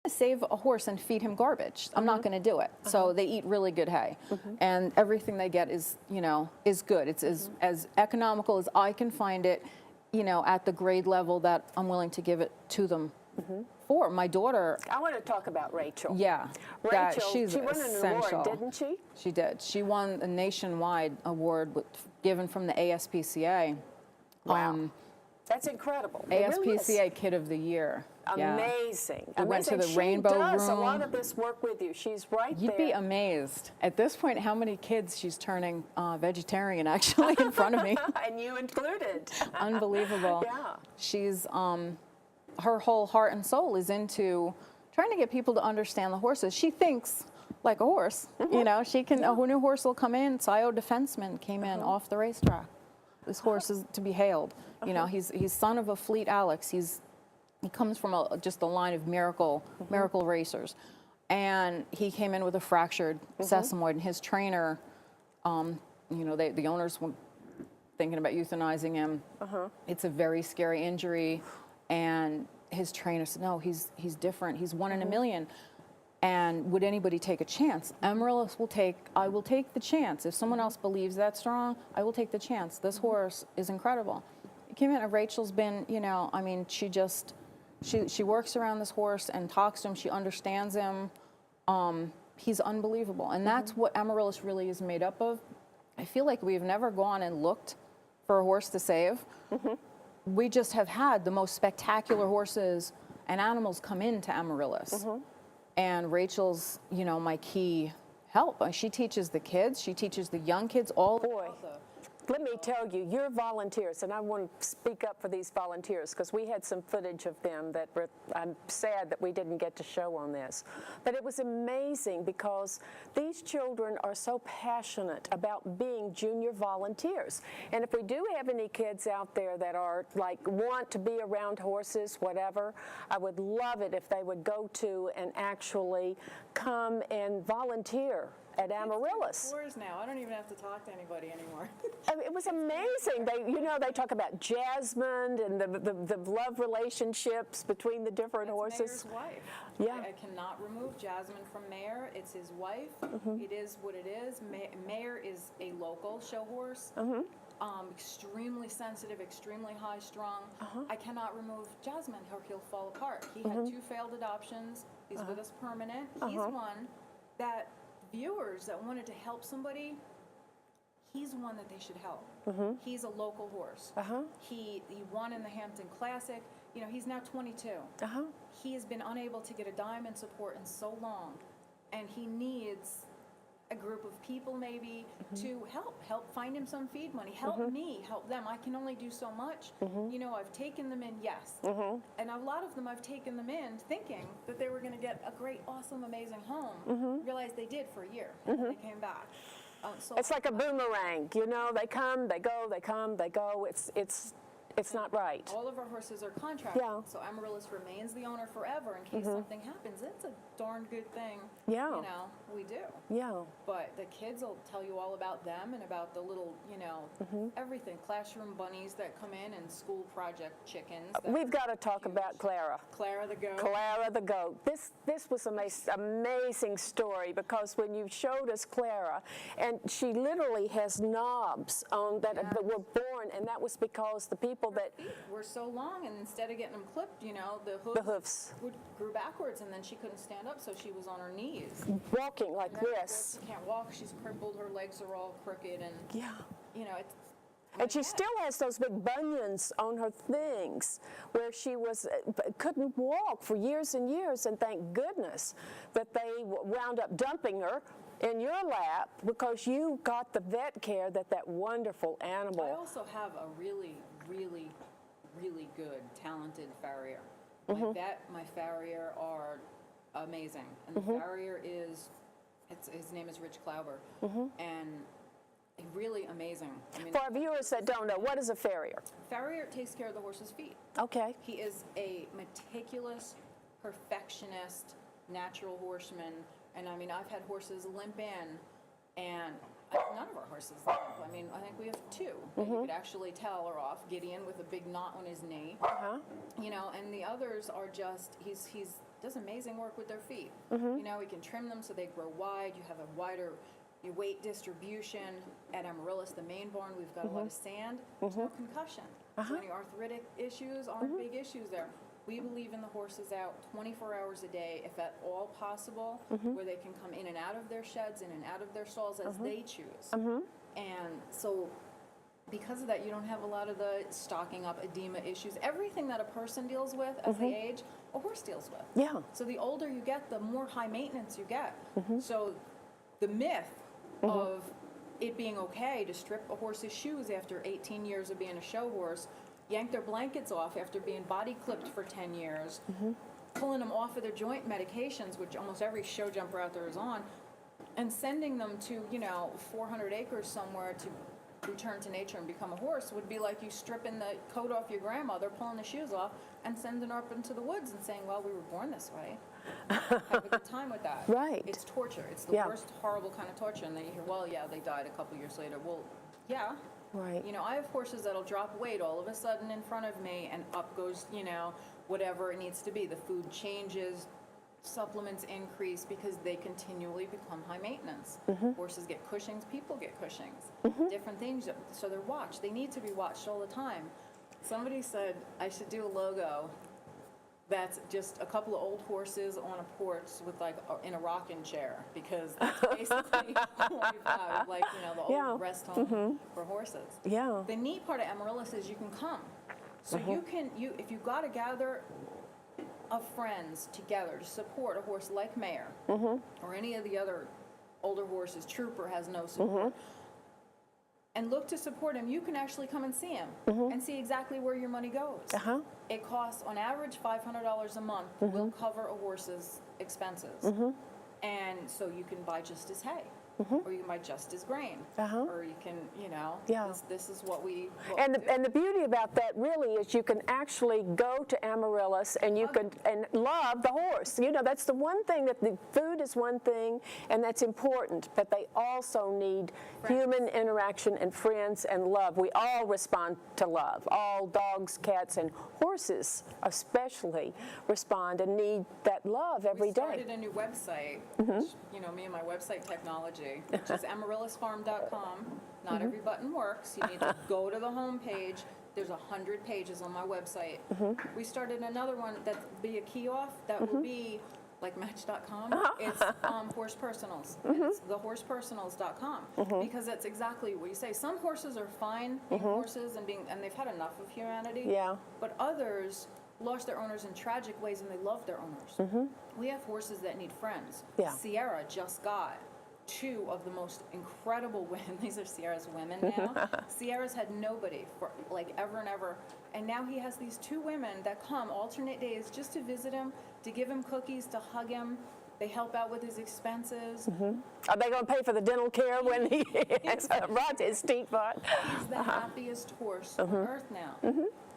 to save a horse and feed him garbage. I'm not going to do it. So they eat really good hay, and everything they get is, you know, is good. It's as economical as I can find it, you know, at the grade level that I'm willing to give it to them. For my daughter, I want to talk about Rachel. yeah, Rachel, she's she won an essential. award, didn't she? She did. She won a nationwide award given from the ASPCA. Wow. That's incredible. It really is. ASPCA Kid of the Year. Amazing. We went to the She Rainbow does Room. a lot of this work with you. She's right there. You'd be amazed at this point how many kids she's turning vegetarian actually in front of me. And you included. Unbelievable. Yeah. She's her whole heart and soul is into trying to get people to understand the horses. She thinks like a horse. You know, she can. A new horse will come in. Scio Defenseman came in off the racetrack. This horse is to be hailed. You know, he's son of a Fleet Alex. He comes from just a line of miracle racers, and he came in with a fractured sesamoid. And his trainer, you know, the owners were thinking about euthanizing him. It's a very scary injury, and his trainer said, "No, he's different. He's one in a million." And would anybody take a chance? Amarylis will take. I will take the chance. If someone else believes that strong, I will take the chance. This horse is incredible. He came in, and Rachel's been, you know, I mean, she works around this horse and talks to him. She understands him. He's unbelievable, and that's what Amarylis really is made up of. I feel like we've never gone and looked for a horse to save. We just have had the most spectacular horses and animals come into Amarylis. And Rachel's, you know, my key help. She teaches the kids. She teaches the young kids all. Boy, let me tell you, your volunteers, and I want to speak up for these volunteers because we had some footage of them that I'm sad that we didn't get to show on this. But it was amazing because these children are so passionate about being junior volunteers. And if we do have any kids out there that are like want to be around horses, whatever, I would love it if they would go to and actually come and volunteer at Amarylis. Now. I don't even have to talk to anybody anymore. I mean, it was amazing. They talk about Jasmine and the love relationships between the different horses. Mayor's wife. Yeah. I cannot remove Jasmine from Mayor. It's his wife. It is what it is. Mayor is a local show horse. Extremely sensitive, extremely high strung. I cannot remove Jasmine or he'll fall apart. He had 2 failed adoptions. He's with us permanent. He's one that viewers that wanted to help somebody, he's one that they should help. He's a local horse. He won in the Hampton Classic. You know, he's now 22. He has been unable to get a diamond support in so long, and he needs a group of people maybe to help find him some feed money, help me, help them. I can only do so much. You know, I've taken them in, yes. And a lot of them I've taken them in thinking that they were going to get a great, awesome, amazing home. Realized they did for a year, and then they came back. So It's like a boomerang, you know, they come, they go, they come, they go. It's not right. All of our horses are contracted, Yeah. so Amarylis remains the owner forever in case something happens. It's a darn good thing. Yeah. You know, we do. Yeah. But the kids will tell you all about them and about the little, you know, everything. Classroom bunnies that come in and school project chickens. We've got to talk about Clara. Clara the goat. Clara the goat. This was an amazing story because when you showed us Clara, and she literally has knobs on that were born, and that was because the people that were so long, and instead of getting them clipped, you know, the hoofs grew backwards, and then she couldn't stand up, so she was on her knees, walking like this. She can't walk. She's crippled. Her legs are all crooked, and you know, it's. And she still has those big bunions on her things where she couldn't walk for years and years, and thank goodness that they wound up dumping her in your lap because you got the vet care that wonderful animal. I also have a really, really, really good, talented farrier. My vet, my farrier are amazing. And the farrier his name is Rich Klauber. And really amazing. I mean, for our viewers that don't know, what is a farrier? Farrier takes care of the horse's feet. Okay. He is a meticulous, perfectionist, natural horseman. And I mean, I've had horses limp in, and none of our horses limp. I mean, I think we have 2 that you could actually tell are off. Gideon with a big knot on his knee. You know, and the others are just, he's does amazing work with their feet. You know, we can trim them so they grow wide. You have a wider weight distribution. At Amarylis, the main barn, we've got a lot of sand. There's no concussion. So any arthritic issues aren't big issues there. We believe in the horses out 24 hours a day, if at all possible, where they can come in and out of their sheds, in and out of their stalls as they choose. And so because of that, you don't have a lot of the stocking up, edema issues. Everything that a person deals with as they age, a horse deals with. Yeah. So the older you get, the more high maintenance you get. So the myth of it being okay to strip a horse's shoes after 18 years of being a show horse, yank their blankets off after being body clipped for 10 years, pulling them off of their joint medications, which almost every show jumper out there is on, and sending them to, you know, 400 acres somewhere to return to nature and become a horse would be like you stripping the coat off your grandmother, pulling the shoes off, and sending her up into the woods and saying, well, we were born this way. Have a good time with that. Right. It's torture. It's the worst, horrible kind of torture. And then you hear, well, yeah, they died a couple years later. Well, yeah. Right. You know, I have horses that'll drop weight all of a sudden in front of me, and up goes, you know, whatever it needs to be. The food changes, supplements increase because they continually become high maintenance. Horses get Cushing's, people get Cushing's. Different things, so they're watched. They need to be watched all the time. Somebody said I should do a logo that's just a couple of old horses on a porch with like in a rocking chair, because that's basically what we've got, like, you know, the old rest home for horses. Yeah. The neat part of Amarylis is you can come. So you can, if you've got to gather of friends together to support a horse like Mayor or any of the other older horses, Trooper has no support, and look to support him, you can actually come and see him and see exactly where your money goes. It costs on average $500 a month will cover a horse's expenses. And so you can buy just his hay. Or you can buy just his grain, or you can, you know, this is what we. And the beauty about that really is you can actually go to Amarylis and you can and love the horse. You know, that's the one thing, that the food is one thing, and that's important, but they also need human interaction and friends and love. We all respond to love. All dogs, cats, and horses especially respond and need that love every day. We started a new website, which, you know, me and my website technology, which is amaryllisfarm.com. Not every button works. You need to go to the home page. There's 100 pages on my website. We started another one that'll be a kiosk that will be like Match.com. It's Horse Personals. It's thehorsepersonals.com, because that's exactly what you say. Some horses are fine being horses and they've had enough of humanity. Yeah. But others lost their owners in tragic ways, and they love their owners. We have horses that need friends. Yeah. Sierra just got 2 of the most incredible women. These are Sierra's women now. Sierra's had nobody for like ever and ever. And now he has these 2 women that come alternate days just to visit him, to give him cookies, to hug him. They help out with his expenses. Are they going to pay for the dental care when he has his teeth out? He's the happiest horse on earth now.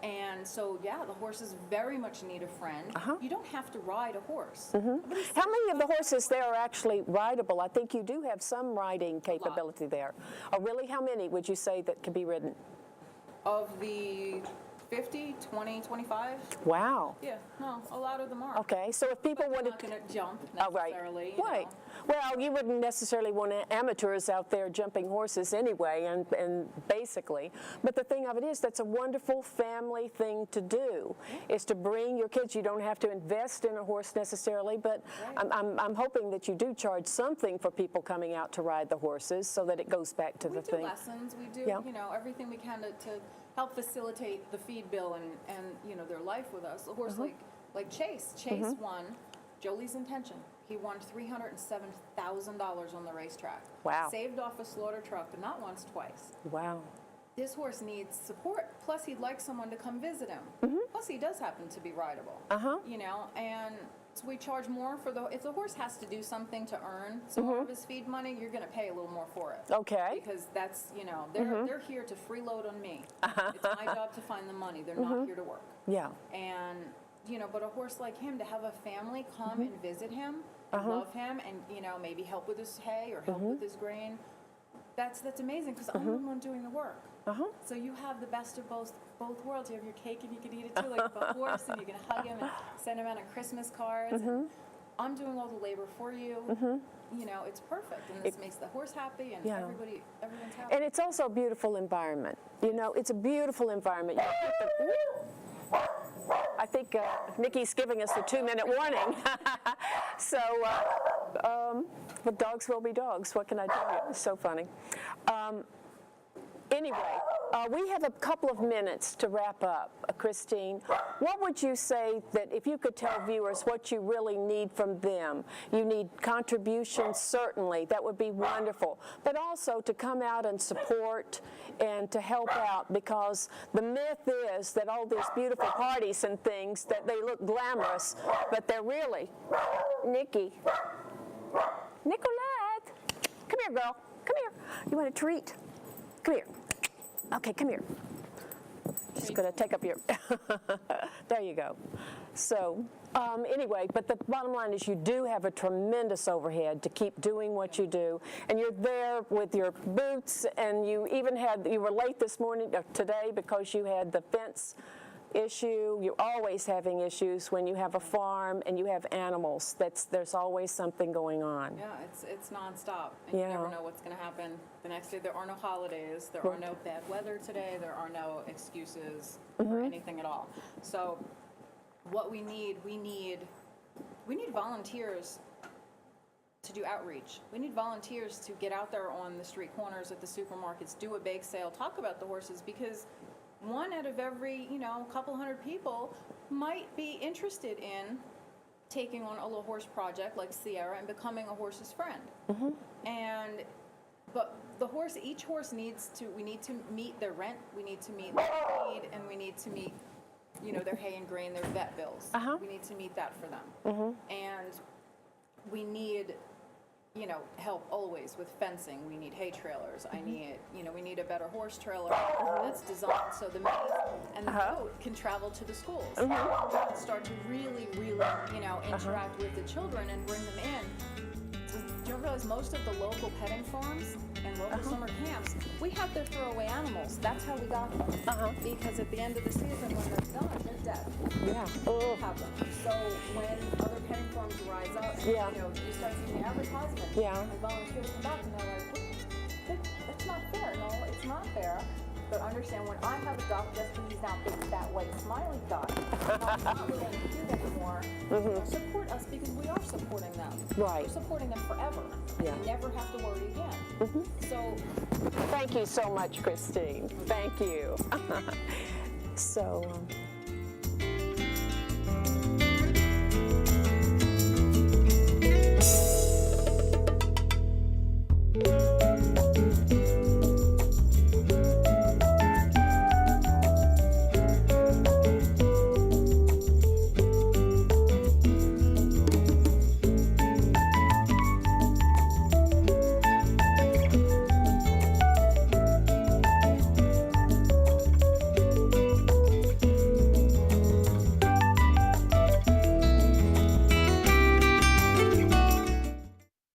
And so, yeah, the horses very much need a friend. You don't have to ride a horse. How many of the horses there are actually rideable? I think you do have some riding capability there. Oh, really? How many would you say that could be ridden? Of the 50, 20, 25? Wow. Yeah, no, a lot of them are. Okay, so if people But they're wanted not going to jump Oh, right. necessarily. Right. Well, you wouldn't necessarily want amateurs out there jumping horses anyway, and basically. But the thing of it is, that's a wonderful family thing to do, is to bring your kids. You don't have to invest in a horse necessarily, but I'm hoping that you do charge something for people coming out to ride the horses, so that it goes back to the thing. We do lessons. We do, you know, everything we can to help facilitate the feed bill and you know, their life with us. A horse like Chase. Chase won Jolie's Intention. He won $307,000 on the racetrack. Wow. Saved off a slaughter truck, but not once, twice. Wow. This horse needs support. Plus, he'd like someone to come visit him. Plus, he does happen to be rideable. You know, and so we charge more for if the horse has to do something to earn some more of his feed money, you're going to pay a little more for it. Okay. Because that's, you know, they're here to freeload on me. It's my job to find the money. They're not here to work. Yeah. And, you know, but a horse like him, to have a family come and visit him, and love him, and, you know, maybe help with his hay or help with his grain, that's amazing, because I'm the one doing the work. So you have the best of both worlds. You have your cake and you can eat it too, like a horse, and you can hug him and send him out on Christmas cards. And I'm doing all the labor for you. You know, it's perfect, and this makes the horse happy, and everyone's happy. And it's also a beautiful environment. You know, it's a beautiful environment. I think Nikki's giving us a 2-minute warning. So, but dogs will be dogs. What can I tell you? It's so funny. Anyway, we have a couple of minutes to wrap up. Christine, what would you say that if you could tell viewers what you really need from them? You need contributions, certainly. That would be wonderful. But also to come out and support and to help out, because the myth is that all these beautiful parties and things, that they look glamorous, but they're really, Nicolette, come here, girl, come here. You want a treat? Come here. Okay, come here. Just going to take up your, there you go. So anyway, but the bottom line is you do have a tremendous overhead to keep doing what you do, and you're there with your boots, and you were late this morning, today, because you had the fence issue. You're always having issues when you have a farm and you have animals. There's always something going on. Yeah, it's nonstop. And you never know what's going to happen the next day. There are no holidays. There are no bad weather today. There are no excuses for anything at all. So what we need volunteers to do outreach. We need volunteers to get out there on the street corners at the supermarkets, do a bake sale, talk about the horses, because 1 out of every, couple hundred people might be interested in taking on a little horse project like Sierra and becoming a horse's friend. But each horse we need to meet their rent, we need to meet their feed, and we need to meet, their hay and grain, their vet bills. We need to meet that for them. And we need, help always with fencing. We need hay trailers. We need a better horse trailer that's designed so the maid and the goat can travel to the schools. And start to really, interact with the children and bring them in. So you don't realize most of the local petting farms and local summer camps, we have their throwaway animals. That's how we got them. Because at the end of the season, when they're done, they're dead. We have them. So when other petting farms rise up, you start seeing the advertisement, and volunteers come back and they're like, that's not fair. No, it's not fair. But understand, when I have a duck, just because he's not big, fat, white, smiley duck, I'm not really cute anymore. Support us, because we are supporting them. Right. We're supporting them forever. You never have to worry again. So, thank you so much, Christine. Thank you. So.